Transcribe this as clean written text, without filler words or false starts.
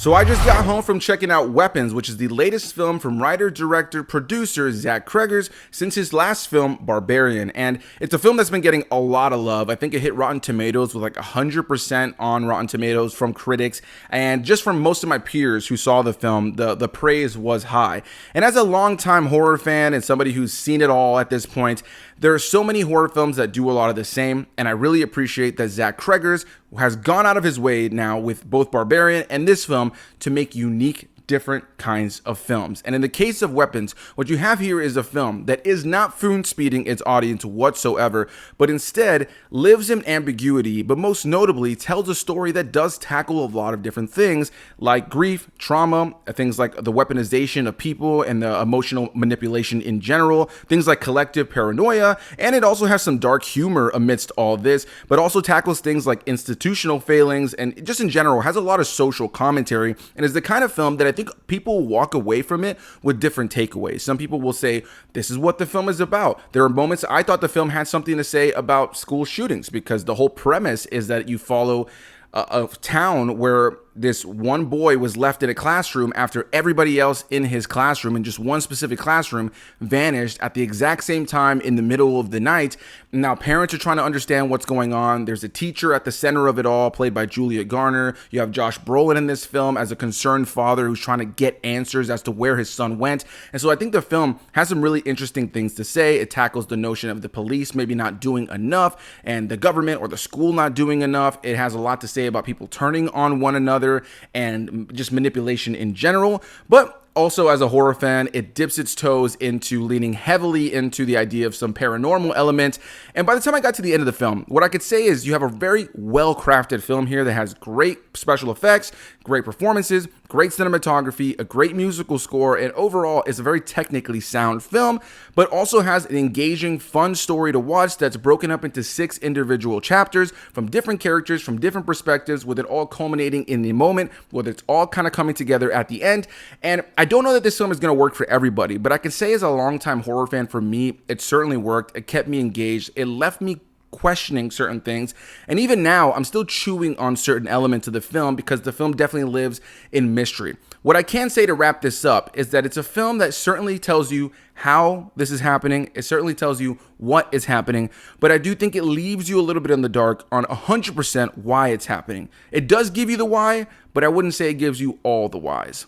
So I just got home from checking out Weapons, which is the latest film from writer, director, producer Zach Cregger since his last film, Barbarian. And it's a film that's been getting a lot of love. I think it hit Rotten Tomatoes with like 100% on Rotten Tomatoes from critics. And just from most of my peers who saw the film, the praise was high. And as a longtime horror fan and somebody who's seen it all at this point, there are so many horror films that do a lot of the same, and I really appreciate that Zach Cregger has gone out of his way now with both Barbarian and this film to make unique, different kinds of films. And in the case of Weapons, what you have here is a film that is not spoon speeding its audience whatsoever, but instead lives in ambiguity, but most notably tells a story that does tackle a lot of different things like grief, trauma, things like the weaponization of people and the emotional manipulation in general, things like collective paranoia, and it also has some dark humor amidst all this, but also tackles things like institutional failings and just in general has a lot of social commentary and is the kind of film that I think people walk away from it with different takeaways. Some people will say, this is what the film is about. There are moments I thought the film had something to say about school shootings because the whole premise is that you follow a town where this one boy was left in a classroom after everybody else in his classroom in just one specific classroom vanished at the exact same time in the middle of the night. Now parents are trying to understand what's going on. There's a teacher at the center of it all, played by Garner. You have Josh Brolin in this film as a concerned father who's trying to get answers as to where his son went. And so I think the film has some really interesting things to say. It tackles the notion of the police maybe not doing enough and the government or the school not doing enough. It has a lot to say about people turning on one another and just manipulation in general, but also as a horror fan, it dips its toes into leaning heavily into the idea of some paranormal element. And by the time I got to the end of the film, what I could say is you have a very well-crafted film here that has great special effects, great performances, great cinematography, a great musical score, and overall is a very technically sound film, but also has an engaging, fun story to watch that's broken up into 6 individual chapters from different characters, from different perspectives, with it all culminating in the moment, where it's all kind of coming together at the end. And I don't know that this film is going to work for everybody, but I can say as a longtime horror fan, for me, it certainly worked. It kept me engaged. It left me questioning certain things. And even now, I'm still chewing on certain elements of the film because the film definitely lives in mystery. What I can say to wrap this up is that it's a film that certainly tells you how this is happening. It certainly tells you what is happening, but I do think it leaves you a little bit in the dark on 100% why it's happening. It does give you the why, but I wouldn't say it gives you all the whys.